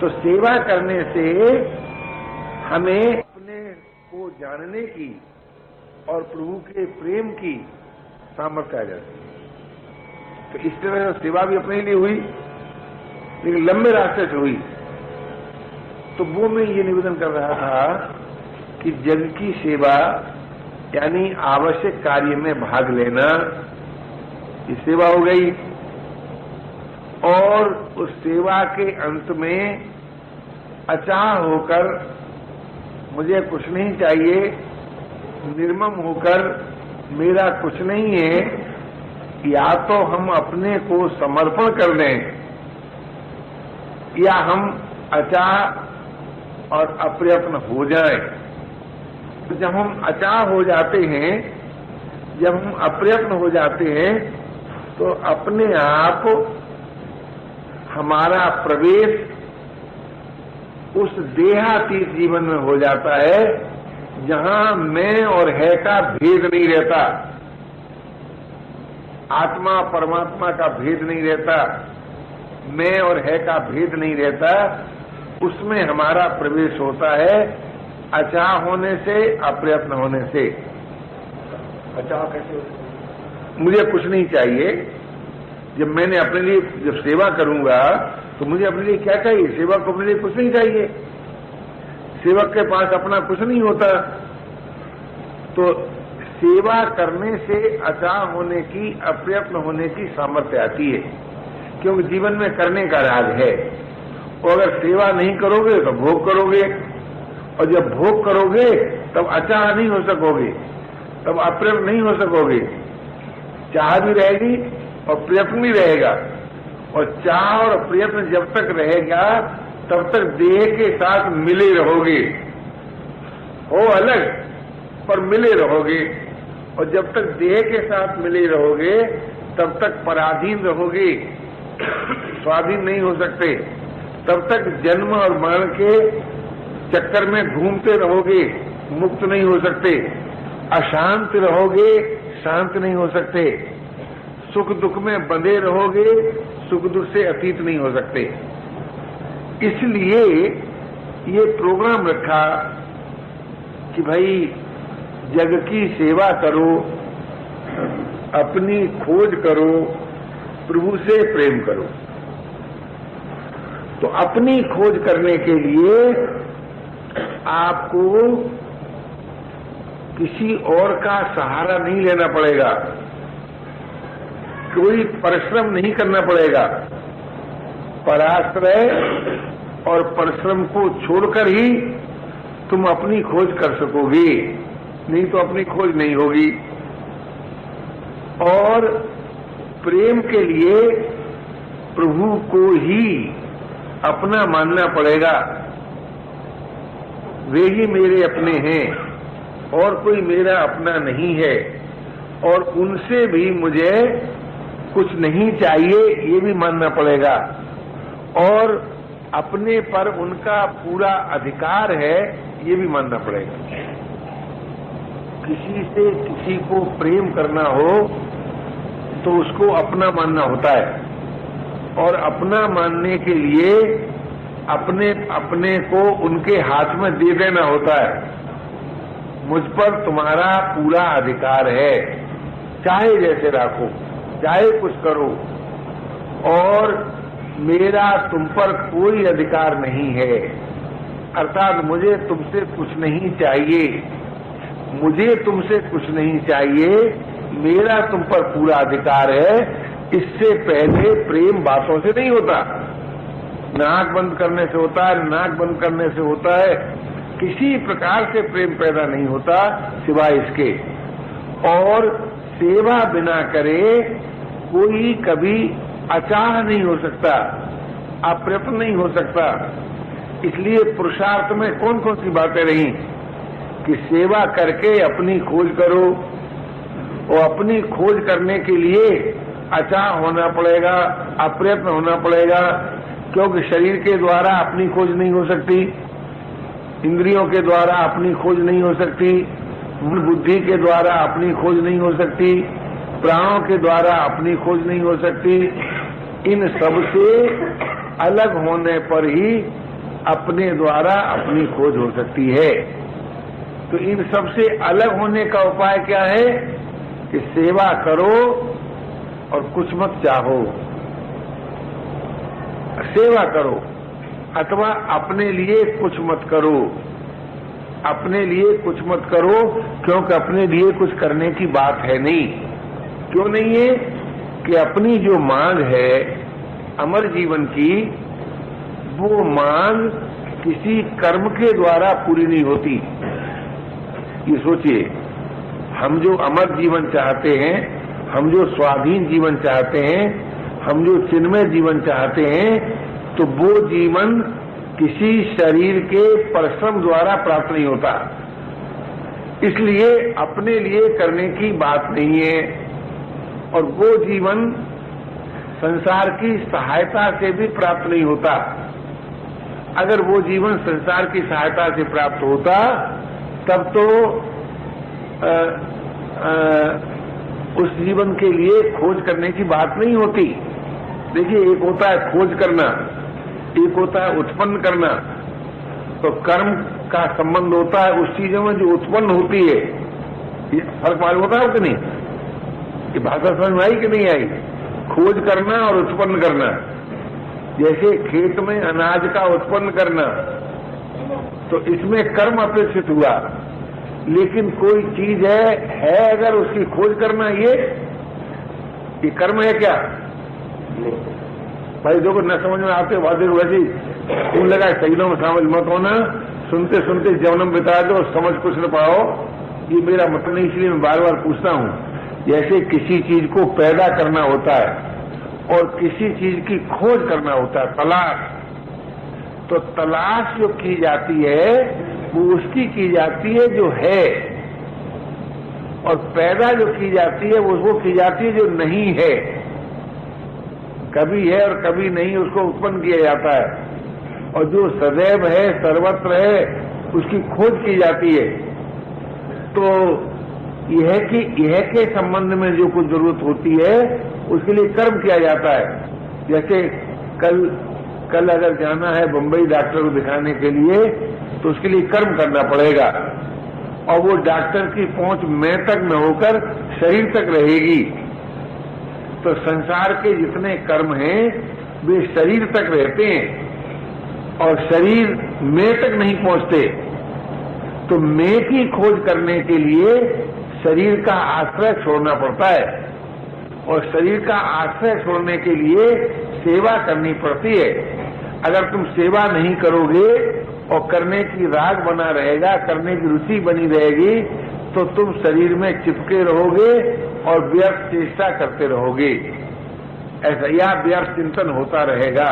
तो सेवा करने से हमें अपने को जानने की और प्रभु के प्रेम की सामर्थ्य आ जाती है। तो इस तरह सेवा भी अपने लिए हुई, लेकिन लंबे रास्ते से हुई। तो वो मैं ये निवेदन कर रहा था कि जग की सेवा यानी आवश्यक कार्य में भाग लेना, ये सेवा हो गई। और उस सेवा के अंत में अचाह होकर मुझे कुछ नहीं चाहिए, निर्मम होकर मेरा कुछ नहीं है, या तो हम अपने को समर्पण कर दें या हम अचाह और अप्रयत्न हो जाएं। तो जब हम अचाह हो जाते हैं, जब हम अप्रयत्न हो जाते हैं, तो अपने आप हमारा प्रवेश उस देहातीत जीवन में हो जाता है जहां मैं और है का भेद नहीं रहता, आत्मा परमात्मा का भेद नहीं रहता, मैं और है का भेद नहीं रहता। उसमें हमारा प्रवेश होता है अचाह होने से, अप्रयत्न होने से। अचाह कैसे होता है? मुझे कुछ नहीं चाहिए। जब मैंने अपने लिए जब सेवा करूंगा तो मुझे अपने लिए क्या चाहिए? सेवक को अपने लिए कुछ नहीं चाहिए। सेवक के पास अपना कुछ नहीं होता। तो सेवा करने से अचाह होने की, अप्रयत्न होने की सामर्थ्य आती है, क्योंकि जीवन में करने का राज है। और अगर सेवा नहीं करोगे तो भोग करोगे, और जब भोग करोगे तब अचाह नहीं हो सकोगे, तब अप्रयत्न नहीं हो सकोगे। चाह भी रहेगी और प्रयत्न भी रहेगा। और चाह और प्रयत्न जब तक रहेगा तब तक देह के साथ मिले रहोगे, हो अलग पर मिले रहोगे। और जब तक देह के साथ मिले रहोगे तब तक पराधीन रहोगे, स्वाधीन नहीं हो सकते। तब तक जन्म और मरण के चक्कर में घूमते रहोगे, मुक्त नहीं हो सकते। अशांत रहोगे, शांत नहीं हो सकते। सुख दुख में बंधे रहोगे, सुख दुख से अतीत नहीं हो सकते। इसलिए ये प्रोग्राम रखा कि भाई जग की सेवा करो, अपनी खोज करो, प्रभु से प्रेम करो। तो अपनी खोज करने के लिए आपको किसी और का सहारा नहीं लेना पड़ेगा, कोई परिश्रम नहीं करना पड़ेगा। पराश्रय और परिश्रम को छोड़कर ही तुम अपनी खोज कर सकोगे, नहीं तो अपनी खोज नहीं होगी। और प्रेम के लिए प्रभु को ही अपना मानना पड़ेगा। वे ही मेरे अपने हैं और कोई मेरा अपना नहीं है, और उनसे भी मुझे कुछ नहीं चाहिए, ये भी मानना पड़ेगा। और अपने पर उनका पूरा अधिकार है, ये भी मानना पड़ेगा। किसी से किसी को प्रेम करना हो तो उसको अपना मानना होता है, और अपना मानने के लिए अपने को उनके हाथ में दे देना होता है। मुझ पर तुम्हारा पूरा अधिकार है, चाहे जैसे राखो, चाहे कुछ करो, और मेरा तुम पर कोई अधिकार नहीं है। अर्थात मुझे तुमसे कुछ नहीं चाहिए, मुझे तुमसे कुछ नहीं चाहिए, मेरा तुम पर पूरा अधिकार है। इससे पहले प्रेम बातों से नहीं होता, नाक बंद करने से होता है, नाक बंद करने से होता है। किसी प्रकार से प्रेम पैदा नहीं होता सिवाय इसके। और सेवा बिना करे कोई कभी अचाह नहीं हो सकता, अप्रयत्न नहीं हो सकता। इसलिए पुरुषार्थ में कौन कौन सी बातें रही कि सेवा करके अपनी खोज करो, और अपनी खोज करने के लिए अचाह होना पड़ेगा, अप्रयत्न होना पड़ेगा। क्योंकि शरीर के द्वारा अपनी खोज नहीं हो सकती, इंद्रियों के द्वारा अपनी खोज नहीं हो सकती, मन बुद्धि के द्वारा अपनी खोज नहीं हो सकती, प्राणों के द्वारा अपनी खोज नहीं हो सकती। इन सब से अलग होने पर ही अपने द्वारा अपनी खोज हो सकती है। तो इन सबसे अलग होने का उपाय क्या है कि सेवा करो और कुछ मत चाहो। सेवा करो अथवा अपने लिए कुछ मत करो। अपने लिए कुछ मत करो क्योंकि अपने लिए कुछ करने की बात है नहीं। क्यों नहीं है कि अपनी जो मांग है अमर जीवन की, वो मांग किसी कर्म के द्वारा पूरी नहीं होती। ये सोचिए, हम जो अमर जीवन चाहते हैं, हम जो स्वाधीन जीवन चाहते हैं, हम जो चिन्मय जीवन चाहते हैं, तो वो जीवन किसी शरीर के परिश्रम द्वारा प्राप्त नहीं होता। इसलिए अपने लिए करने की बात नहीं है। और वो जीवन संसार की सहायता से भी प्राप्त नहीं होता। अगर वो जीवन संसार की सहायता से प्राप्त होता तब तो उस जीवन के लिए खोज करने की बात नहीं होती। देखिए, एक होता है खोज करना, एक होता है उत्पन्न करना। तो कर्म का संबंध होता है उस चीजों में जो उत्पन्न होती है। ये फर्क मालूम होता है कि नहीं? ये भाषा समझ में आई कि नहीं आई? खोज करना और उत्पन्न करना। जैसे खेत में अनाज का उत्पन्न करना, तो इसमें कर्म अपेक्षित हुआ, लेकिन कोई चीज है अगर उसकी खोज करना, ये कर्म है क्या? भाई देखो, न समझ में आते वादे वैसी खून लगा शहीदों में शामिल मत होना। सुनते सुनते जन्म बिता दो, समझ कुछ न पाओ। ये मेरा मतलब नहीं, इसलिए मैं बार बार पूछता हूं। जैसे किसी चीज को पैदा करना होता है और किसी चीज की खोज करना होता है, तलाश। तो तलाश जो की जाती है वो उसकी की जाती है जो है, और पैदा जो की जाती है वो की जाती है जो नहीं है। कभी है और कभी नहीं, उसको उत्पन्न किया जाता है। और जो सदैव है, सर्वत्र है, उसकी खोज की जाती है। तो यह के संबंध में जो कुछ जरूरत होती है उसके लिए कर्म किया जाता है। जैसे कल अगर जाना है बंबई डॉक्टर को दिखाने के लिए, तो उसके लिए कर्म करना पड़ेगा, और वो डॉक्टर की पहुंच मैं तक न होकर शरीर तक रहेगी। तो संसार के जितने कर्म हैं वे शरीर तक रहते हैं और शरीर मैं तक नहीं पहुंचते। तो मैं की खोज करने के लिए शरीर का आश्रय छोड़ना पड़ता है, और शरीर का आश्रय छोड़ने के लिए सेवा करनी पड़ती है। अगर तुम सेवा नहीं करोगे और करने की राग बना रहेगा, करने की रुचि बनी रहेगी, तो तुम शरीर में चिपके रहोगे और व्यर्थ चेष्टा करते रहोगे। ऐसा या व्यर्थ चिंतन होता रहेगा।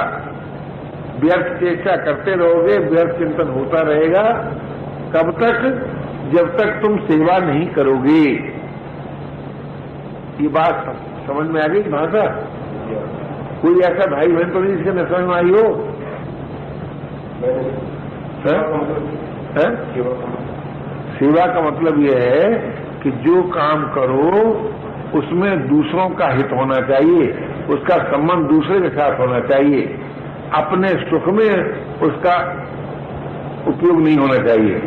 व्यर्थ चेष्टा करते रहोगे, व्यर्थ चिंतन होता रहेगा। कब तक? जब तक तुम सेवा नहीं करोगे। ये बात समझ में आ गई भाषा? कोई ऐसा भाई बहन तो नहीं जिसके न समझ में आई हो? सेवा का मतलब यह है कि जो काम करो उसमें दूसरों का हित होना चाहिए, उसका संबंध दूसरे के साथ होना चाहिए। अपने सुख में उसका उपयोग नहीं होना चाहिए।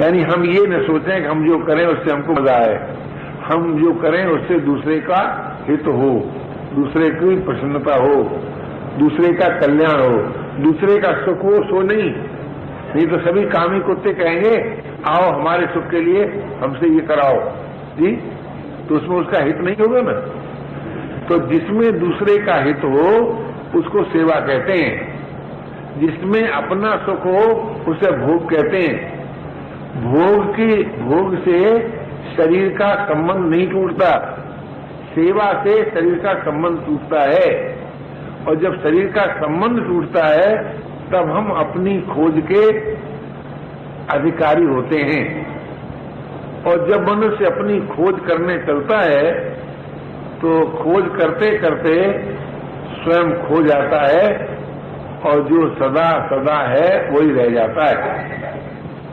यानी हम ये न सोचें कि हम जो करें उससे हमको मजा आए, हम जो करें उससे दूसरे का हित हो, दूसरे की प्रसन्नता हो, दूसरे का कल्याण हो, दूसरे का सुख हो, सो नहीं तो सभी कामी कुत्ते कहेंगे आओ हमारे सुख के लिए हमसे ये कराओ जी, तो उसमें उसका हित नहीं होगा ना। तो जिसमें दूसरे का हित हो उसको सेवा कहते हैं। जिसमें अपना सुख हो उसे भोग कहते हैं। भोग से शरीर का संबंध नहीं टूटता, सेवा से शरीर का संबंध टूटता है। और जब शरीर का संबंध टूटता है तब हम अपनी खोज के अधिकारी होते हैं। और जब मनुष्य अपनी खोज करने चलता है तो खोज करते करते स्वयं खो जाता है, और जो सदा सदा है वही रह जाता है।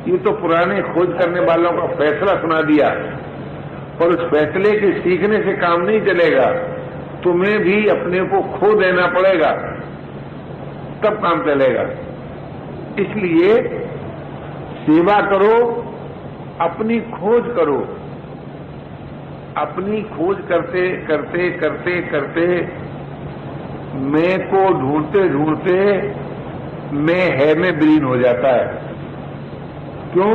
ये तो पुराने खोज करने वालों का फैसला सुना दिया, और उस फैसले के सीखने से काम नहीं चलेगा। तुम्हें भी अपने को खो देना पड़ेगा, तब काम चलेगा। इसलिए सेवा करो, अपनी खोज करो। अपनी खोज करते करते करते करते मैं को ढूंढते ढूंढते मैं है में विलीन हो जाता है। क्यों?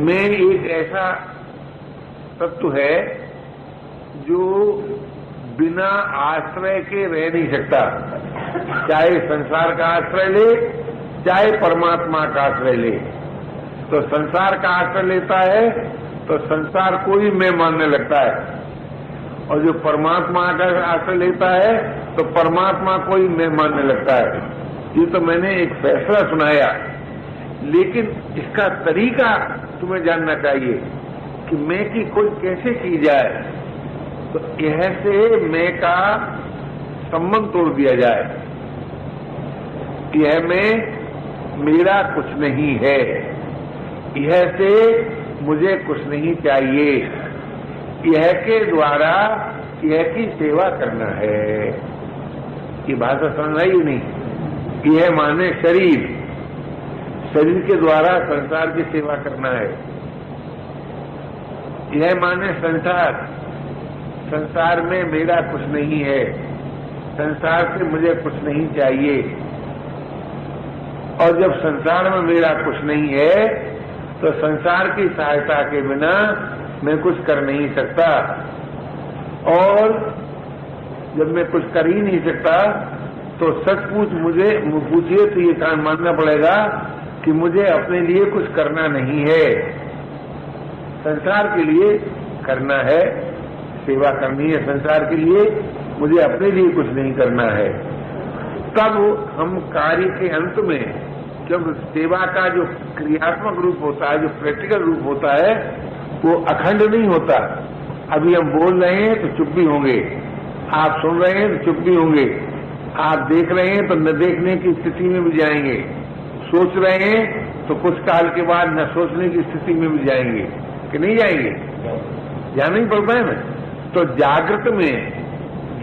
मैं एक ऐसा तत्व है जो बिना आश्रय के रह नहीं सकता। चाहे संसार का आश्रय ले, चाहे परमात्मा का आश्रय ले। तो संसार का आश्रय लेता है तो संसार को ही मैं मानने लगता है, और जो परमात्मा का आश्रय लेता है तो परमात्मा को ही मैं मानने लगता है। ये तो मैंने एक फैसला सुनाया, लेकिन इसका तरीका तुम्हें जानना चाहिए कि मैं की खोज कैसे की जाए। तो यह से मैं का संबंध तोड़ दिया जाए। यह मैं मेरा कुछ नहीं है, यह से मुझे कुछ नहीं चाहिए, यह के द्वारा यह की सेवा करना है। ये भाषा समझ आई नहीं? यह माने शरीर, शरीर के द्वारा संसार की सेवा करना है। यह माने संसार, संसार में मेरा कुछ नहीं है, संसार से मुझे कुछ नहीं चाहिए। और जब संसार में मेरा कुछ नहीं है तो संसार की सहायता के बिना मैं कुछ कर नहीं सकता। और जब मैं कुछ कर ही नहीं सकता तो सचमुच मुझे पूछिए तो ये काम मानना पड़ेगा कि मुझे अपने लिए कुछ करना नहीं है, संसार के लिए करना है, सेवा करनी है संसार के लिए, मुझे अपने लिए कुछ नहीं करना है। तब हम कार्य के अंत में, जब सेवा का जो क्रियात्मक रूप होता है, जो प्रैक्टिकल रूप होता है, वो अखंड नहीं होता। अभी हम बोल रहे हैं तो चुप भी होंगे, आप सुन रहे हैं तो चुप भी होंगे, आप देख रहे हैं तो न देखने की स्थिति में भी जाएंगे, सोच रहे हैं तो कुछ काल के बाद न सोचने की स्थिति में भी जाएंगे कि नहीं जाएंगे? जाना ही पड़ता है ना। तो जागृत में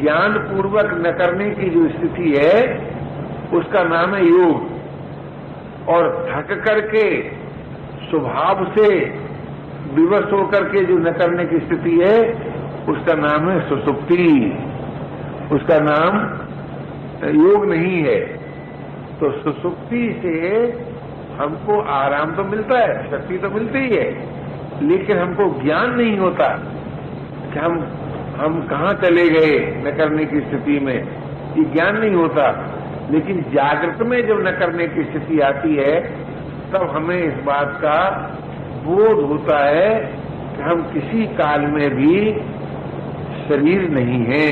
ज्ञान पूर्वक न करने की जो स्थिति है उसका नाम है योग, और थक करके स्वभाव से विवश होकर के जो न करने की स्थिति है उसका नाम है सुसुप्ति, उसका नाम योग नहीं है। तो सुसुप्ति से हमको आराम तो मिलता है, शक्ति तो मिलती ही है, लेकिन हमको ज्ञान नहीं होता कि हम कहाँ चले गए न करने की स्थिति में, ये ज्ञान नहीं होता। लेकिन जागृत में जब न करने की स्थिति आती है तब हमें इस बात का बोध होता है कि हम किसी काल में भी शरीर नहीं है,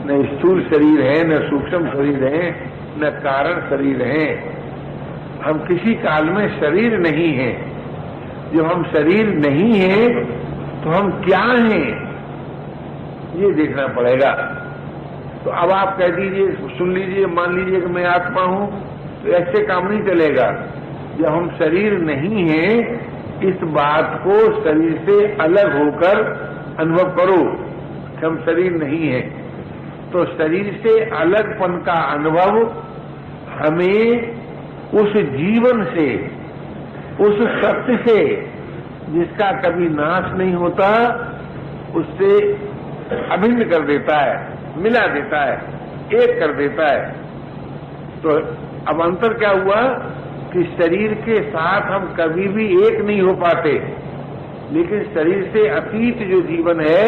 न स्थूल शरीर है, न सूक्ष्म शरीर है, न कारण शरीर है। हम किसी काल में शरीर नहीं है। जब हम शरीर नहीं है तो हम क्या हैं, ये देखना पड़ेगा। तो अब आप कह दीजिए, सुन लीजिए, मान लीजिए कि मैं आत्मा हूं, तो ऐसे काम नहीं चलेगा। जब हम शरीर नहीं है, इस बात को शरीर से अलग होकर अनुभव करो कि हम शरीर नहीं है। तो शरीर से अलगपन का अनुभव हमें उस जीवन से, उस सत्य से जिसका कभी नाश नहीं होता, उससे अभिन्न कर देता है, मिला देता है, एक कर देता है। तो अब अंतर क्या हुआ कि शरीर के साथ हम कभी भी एक नहीं हो पाते, लेकिन शरीर से अतीत जो जीवन है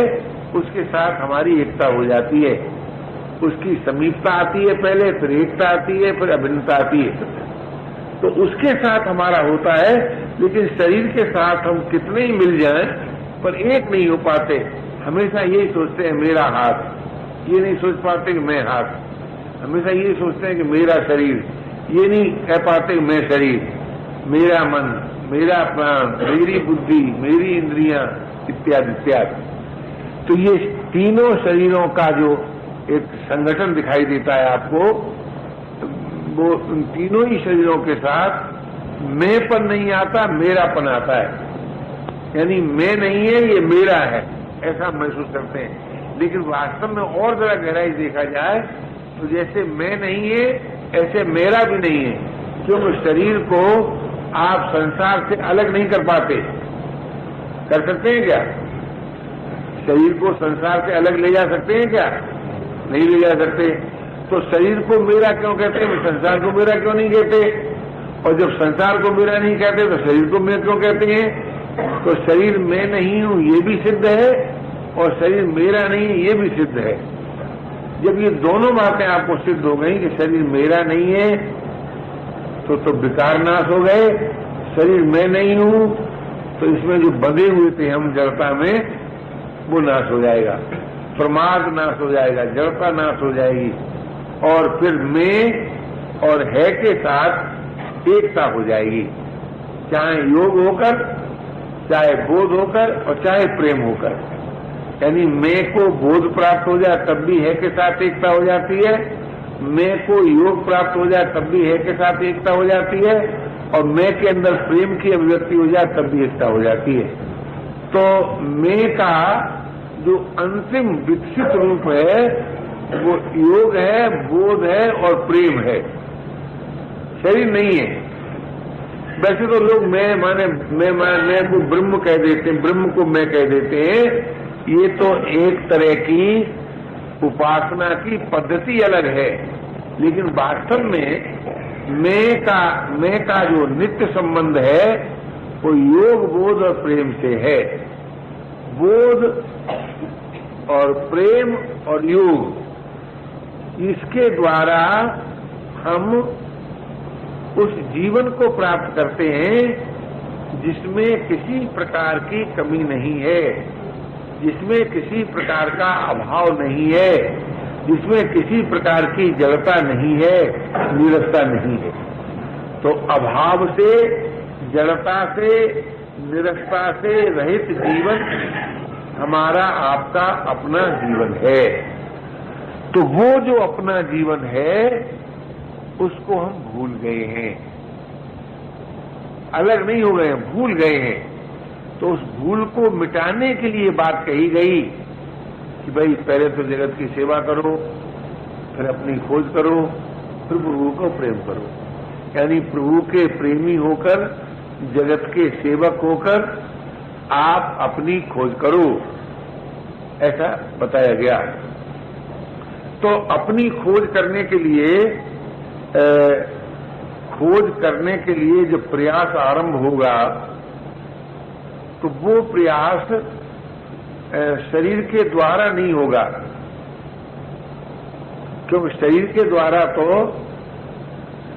उसके साथ हमारी एकता हो जाती है। उसकी समीपता आती है पहले, फिर एकता आती है, फिर अभिन्नता आती है। तो उसके साथ हमारा होता है, लेकिन शरीर के साथ हम कितने ही मिल जाएं पर एक नहीं हो पाते। हमेशा यही सोचते हैं मेरा हाथ, ये नहीं सोच पाते कि मैं हाथ। हमेशा यही सोचते हैं कि मेरा शरीर, ये नहीं कह पाते कि मैं शरीर, मेरा मन, मेरा प्राण, मेरी बुद्धि, मेरी इंद्रियां, इत्यादि इत्यादि। तो ये तीनों शरीरों का जो एक संगठन दिखाई देता है आपको, वो उन तीनों ही शरीरों के साथ मैंपन नहीं आता, मेरापन आता है। यानी मैं नहीं है, ये मेरा है, ऐसा महसूस करते हैं। लेकिन वास्तव में और जरा गहराई देखा जाए तो जैसे मैं नहीं है ऐसे मेरा भी नहीं है। क्योंकि शरीर को आप संसार से अलग नहीं कर पाते। कर सकते हैं क्या? शरीर को संसार से अलग ले जा सकते हैं क्या? नहीं ले जा सकते। तो शरीर को मेरा क्यों कहते हैं, संसार को मेरा क्यों नहीं कहते? और जब संसार को मेरा नहीं कहते तो शरीर को मैं क्यों कहते हैं? तो शरीर मैं नहीं हूं ये भी सिद्ध है और शरीर मेरा नहीं है ये भी सिद्ध है। जब ये दोनों बातें आपको सिद्ध हो गई कि शरीर मेरा नहीं है तो विकार नाश हो गए, शरीर मैं नहीं हूं तो इसमें जो बंधे हुए थे हम जड़ता में वो नाश हो जाएगा, प्रमाद नाश हो जाएगा, जड़ता नाश हो जाएगी और फिर मैं और है के साथ एकता हो जाएगी, चाहे योग होकर, चाहे बोध होकर और चाहे प्रेम होकर। यानी मैं को बोध प्राप्त हो जाए तब भी है के साथ एकता हो जाती है, मैं को योग प्राप्त हो जाए तब भी है के साथ एकता हो जाती है और मैं के अंदर प्रेम की अभिव्यक्ति हो जाए तब भी एकता हो जाती है। तो मैं का जो अंतिम विकसित रूप है वो योग है, बोध है और प्रेम है, शरीर नहीं है। वैसे तो लोग मैं को ब्रह्म कह देते हैं, ब्रह्म को मैं कह देते हैं। ये तो एक तरह की उपासना की पद्धति अलग है, लेकिन वास्तव में मैं का जो नित्य संबंध है वो योग, बोध और प्रेम से है। बोध और प्रेम और योग, इसके द्वारा हम उस जीवन को प्राप्त करते हैं जिसमें किसी प्रकार की कमी नहीं है, जिसमें किसी प्रकार का अभाव नहीं है, जिसमें किसी प्रकार की जड़ता नहीं है, नीरसता नहीं है। तो अभाव से, जड़ता से, नीरसता से रहित जीवन हमारा आपका अपना जीवन है। तो वो जो अपना जीवन है उसको हम भूल गए हैं, अलग नहीं हो गए हैं, भूल गए हैं। तो उस भूल को मिटाने के लिए बात कही गई कि भाई पहले तो जगत की सेवा करो, फिर अपनी खोज करो, फिर प्रभु को प्रेम करो। यानी प्रभु के प्रेमी होकर, जगत के सेवक होकर आप अपनी खोज करो, ऐसा बताया गया। तो अपनी खोज करने के लिए जब प्रयास आरंभ होगा तो वो प्रयास शरीर के द्वारा नहीं होगा, क्योंकि शरीर के द्वारा तो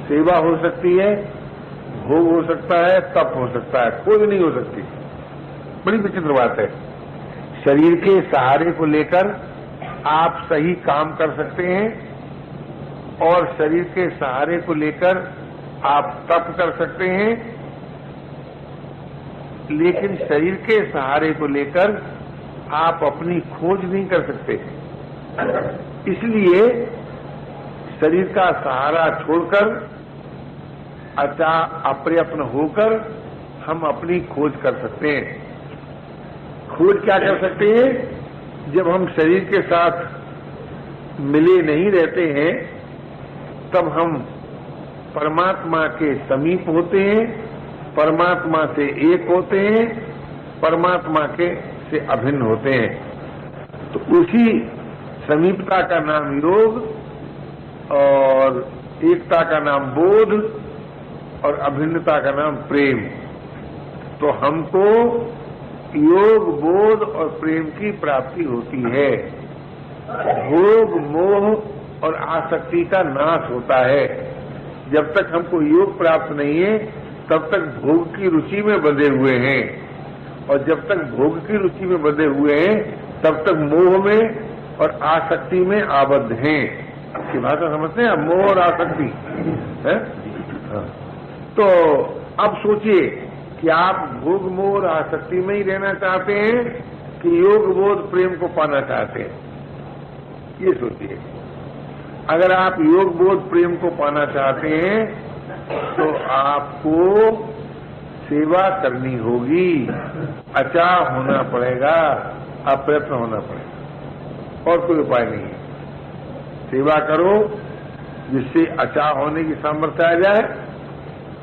सेवा हो सकती है, भोग हो सकता है, तप हो सकता है, खोज नहीं हो सकती। बड़ी विचित्र बात है। शरीर के सहारे को लेकर आप सही काम कर सकते हैं और शरीर के सहारे को लेकर आप तप कर सकते हैं, लेकिन शरीर के सहारे को लेकर आप अपनी खोज नहीं कर सकते। इसलिए शरीर का सहारा छोड़कर अप्रयत्न होकर हम अपनी खोज कर सकते हैं। खोज क्या कर सकते हैं? जब हम शरीर के साथ मिले नहीं रहते हैं तब हम परमात्मा के समीप होते हैं, परमात्मा से एक होते हैं, परमात्मा के से अभिन्न होते हैं। तो उसी समीपता का नाम योग और एकता का नाम बोध और अभिन्नता का नाम प्रेम। तो हमको योग, बोध और प्रेम की प्राप्ति होती है। भोग, मोह और आसक्ति का नाश होता है। जब तक हमको योग प्राप्त नहीं है तब तक भोग की रुचि में बंधे हुए हैं, और जब तक भोग की रुचि में बंधे हुए हैं तब तक मोह में और आसक्ति में आबद्ध हैं। की भाषा समझते हैं आप? मोह और आसक्ति है? तो अब सोचिए कि आप भोग, मोह और आसक्ति में ही रहना चाहते हैं कि योग, बोध, प्रेम को पाना चाहते हैं? ये सोचिए। अगर आप योग, बोध, प्रेम को पाना चाहते हैं तो आपको सेवा करनी होगी, अचाह होना पड़ेगा, अप्रयत्न होना पड़ेगा, और कोई उपाय नहीं है। सेवा करो जिससे अचाह होने की सामर्थ्य आ जाए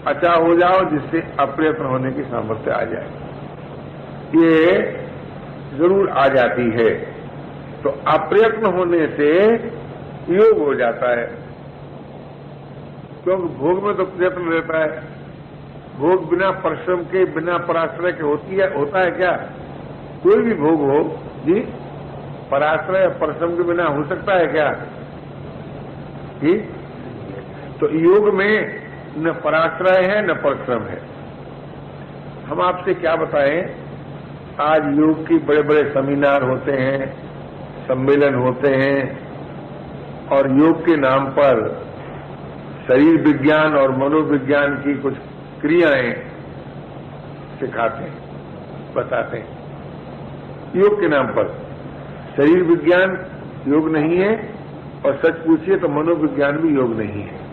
अचा हो जाओ जिससे अप्रयत्न होने की सामर्थ्य आ जाए, ये जरूर आ जाती है। तो अप्रयत्न होने से योग हो जाता है, क्योंकि भोग में तो प्रयत्न रहता है। भोग बिना परिश्रम के, बिना पराश्रय के होता है क्या? कोई भी भोग हो जी, पराश्रय परिश्रम के बिना हो सकता है क्या जी? तो योग में न पराश्रय है न परिश्रम है। हम आपसे क्या बताएं, आज योग की बड़े बड़े सेमिनार होते हैं, सम्मेलन होते हैं, और योग के नाम पर शरीर विज्ञान और मनोविज्ञान की कुछ क्रियाएं सिखाते हैं, बताते हैं। योग के नाम पर शरीर विज्ञान योग नहीं है, और सच पूछिए तो मनोविज्ञान भी योग नहीं है।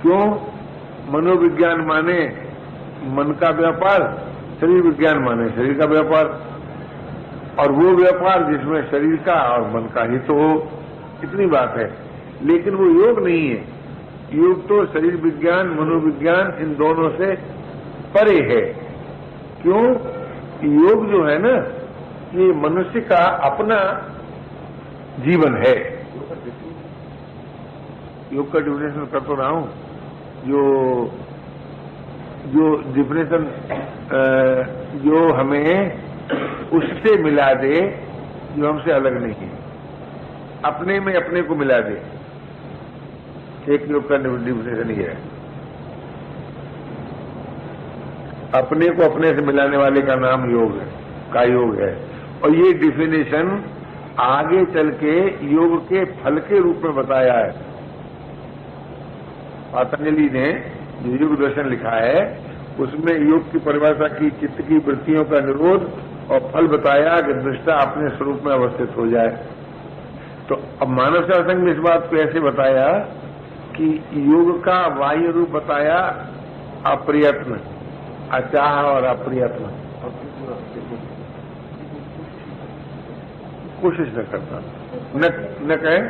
क्यों? मनोविज्ञान माने मन का व्यापार, शरीर विज्ञान माने शरीर का व्यापार, और वो व्यापार जिसमें शरीर का और मन का हित हो, इतनी बात है। लेकिन वो योग नहीं है। योग तो शरीर विज्ञान, मनोविज्ञान, इन दोनों से परे है। क्यों? योग जो है ना, ये मनुष्य का अपना जीवन है। योग का डिफिनेशन कर तो रहा हूं, जो डिफिनेशन जो हमें उससे मिला दे, जो हमसे अलग नहीं है, अपने में अपने को मिला दे, एक योग का डिफिनेशन ही है। अपने को अपने से मिलाने वाले का नाम योग है, का योग है। और ये डिफिनेशन आगे चल के योग के फल के रूप में बताया है। पतंजलि ने जो योग दर्शन लिखा है, उसमें योग की परिभाषा की, चित्त की वृत्तियों का निरोध, और फल बताया कि दृष्टा अपने स्वरूप में अवस्थित हो जाए। तो अब मानव सेवा संघ ने इस बात को ऐसे बताया कि योग का बाह्य रूप बताया अप्रयत्न, अचाह और अप्रयत्न, कोशिश न करता, न कहे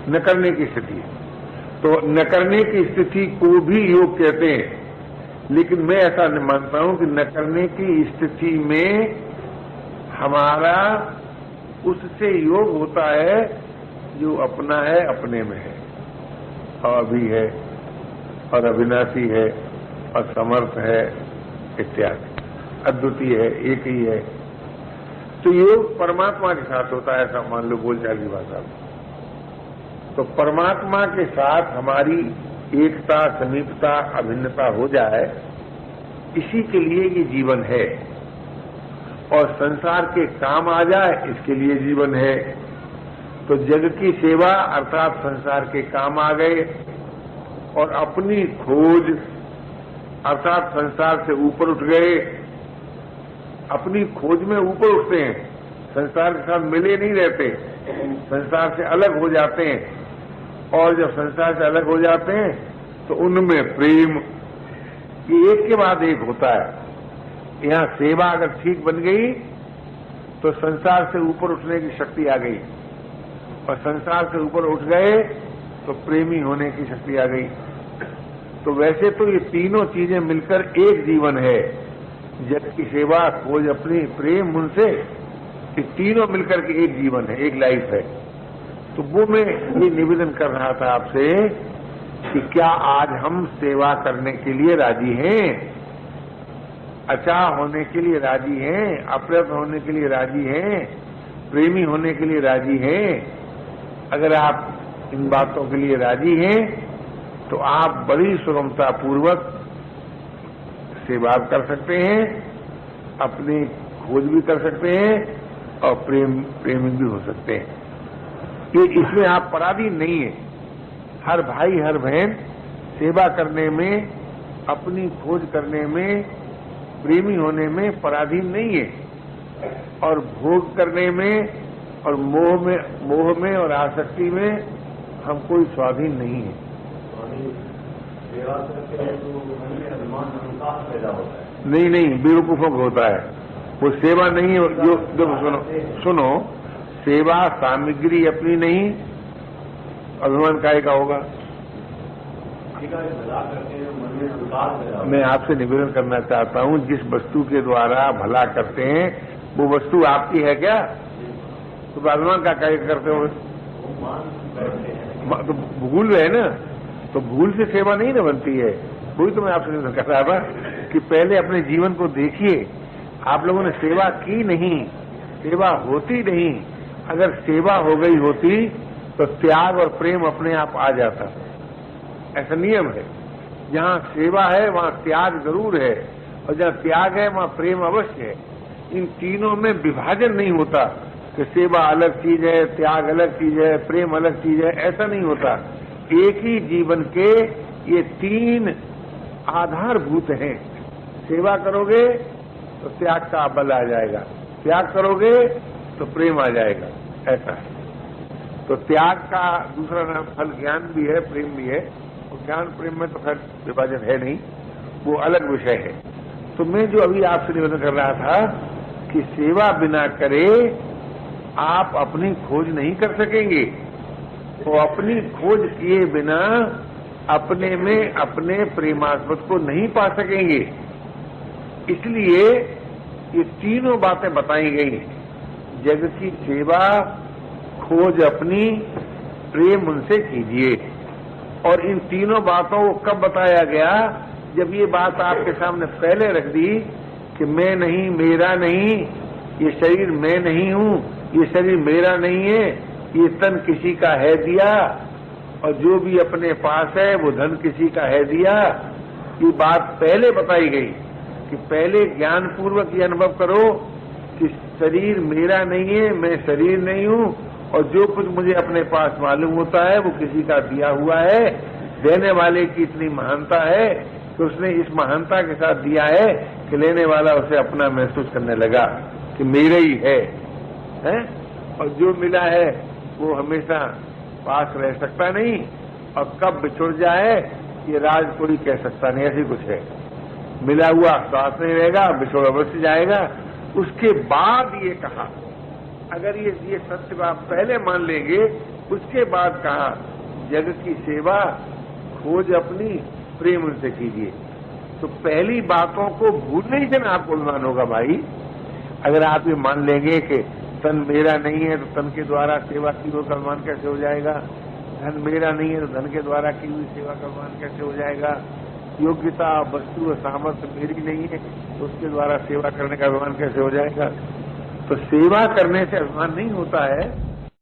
न करने की स्थिति। तो न करने की स्थिति को भी योग कहते हैं, लेकिन मैं ऐसा नहीं मानता हूं कि न करने की स्थिति में हमारा उससे योग होता है जो अपना है, अपने में है, और अभी है, और अविनाशी है, और समर्थ है, इत्यादि, अद्वितीय है, एक ही है। तो योग परमात्मा के साथ होता है, ऐसा मान लो बोलचाल की भाषा में। तो परमात्मा के साथ हमारी एकता, समीपता, अभिन्नता हो जाए, इसी के लिए ये जीवन है। और संसार के काम आ जाए, इसके लिए जीवन है। तो जग की सेवा अर्थात संसार के काम आ गए, और अपनी खोज अर्थात संसार से ऊपर उठ गए। अपनी खोज में ऊपर उठते हैं, संसार के साथ मिले नहीं रहते, संसार से अलग हो जाते हैं। और जब संसार से अलग हो जाते हैं तो उनमें प्रेम, ये एक के बाद एक होता है। यहां सेवा अगर ठीक बन गई तो संसार से ऊपर उठने की शक्ति आ गई, और संसार से ऊपर उठ गए तो प्रेमी होने की शक्ति आ गई। तो वैसे तो ये तीनों चीजें मिलकर एक जीवन है। जग की सेवा, खोज, अपनी प्रेम, उनसे, ये तीनों मिलकर के एक जीवन है, एक लाइफ है। तो वो मैं ये निवेदन कर रहा था आपसे कि क्या आज हम सेवा करने के लिए राजी हैं, अचाह होने के लिए राजी हैं, अप्रयत्न होने के लिए राजी हैं, प्रेमी होने के लिए राजी हैं? अगर आप इन बातों के लिए राजी हैं तो आप बड़ी सुगमता पूर्वक सेवा कर सकते हैं, अपनी खोज भी कर सकते हैं, और प्रेमी भी हो सकते हैं। ये इसमें आप पराधीन नहीं है। हर भाई हर बहन सेवा करने में, अपनी खोज करने में, प्रेमी होने में पराधीन नहीं है। और भोग करने में और मोह में और आसक्ति में हम कोई स्वाधीन नहीं है। सेवा करते हैं तो मन में अभिमान अहंकार पैदा होता है। नहीं, बेवकूफों को होता है। वो सेवा नहीं है जो, सुनो, सेवा सामग्री अपनी नहीं, अभिमान काहे का होगा? किसी का भला करते हैं मन में अहंकार पैदा होता है। मैं आपसे निवेदन करना चाहता हूं, जिस वस्तु के द्वारा भला करते हैं वो वस्तु आपकी है क्या? तो भगवान का कार्य करते हो वो मान बैठते हैं। तो भूल रहे ना, तो भूल से सेवा नहीं ना बनती है। वही तो मैं आपसे निवेदन कर रहा था कि पहले अपने जीवन को देखिए। आप लोगों ने सेवा की नहीं, सेवा होती नहीं। अगर सेवा हो गई होती तो त्याग और प्रेम अपने आप आ जाता। ऐसा नियम है, जहाँ सेवा है वहाँ त्याग जरूर है, और जहाँ त्याग है वहाँ प्रेम अवश्य है। इन तीनों में विभाजन नहीं होता कि सेवा अलग चीज है, त्याग अलग चीज है, प्रेम अलग चीज है, ऐसा नहीं होता। एक ही जीवन के ये तीन आधारभूत हैं। सेवा करोगे तो त्याग का बल आ जाएगा, त्याग करोगे तो प्रेम आ जाएगा, ऐसा है। तो त्याग का दूसरा नाम फल ज्ञान भी है, प्रेम भी है। और ज्ञान प्रेम में तो खैर विभाजन है नहीं, वो अलग विषय है। तो मैं जो अभी आपसे निवेदन कर रहा था कि सेवा बिना करे आप अपनी खोज नहीं कर सकेंगे। तो अपनी खोज किए बिना अपने में अपने प्रेमास्पद को नहीं पा सकेंगे। इसलिए ये तीनों बातें बताई गई हैं। जग की सेवा, खोज अपनी, प्रेम उनसे कीजिए। और इन तीनों बातों को कब बताया गया? जब ये बात आपके सामने पहले रख दी कि मैं नहीं, मेरा नहीं, ये शरीर मैं नहीं हूं, ये शरीर मेरा नहीं है, ये तन किसी का है दिया, और जो भी अपने पास है वो धन किसी का है दिया। ये बात पहले बताई गई कि पहले ज्ञान पूर्वक ये अनुभव करो कि शरीर मेरा नहीं है, मैं शरीर नहीं हूं, और जो कुछ मुझे अपने पास मालूम होता है वो किसी का दिया हुआ है। देने वाले की इतनी महानता है कि उसने इस महानता के साथ दिया है कि लेने वाला उसे अपना महसूस करने लगा कि मेरे ही है, हैं? और जो मिला है वो हमेशा पास रह सकता नहीं, और कब बिछुड़ जाए ये राज कोई कह सकता नहीं, ऐसी कुछ है। मिला हुआ साथ नहीं रहेगा, बिछोड़ अवश्य जाएगा। उसके बाद ये कहा, अगर ये सत्य आप पहले मान लेंगे, उसके बाद कहा जग की सेवा, खोज अपनी, प्रेम उनसे कीजिए। तो पहली बातों को भूलने ही से ना आपको अभिमान होगा भाई। अगर आप ये मान लेंगे कि तन मेरा नहीं है तो तन के द्वारा सेवा की हुई अभिमान कैसे हो जाएगा? धन मेरा नहीं है तो धन के द्वारा की हुई सेवा का अभिमान कैसे हो जाएगा? योग्यता, वस्तु और सामर्थ्य मेरी नहीं है तो उसके द्वारा सेवा करने का अभिमान कैसे हो जाएगा? तो सेवा करने से अभिमान नहीं होता है।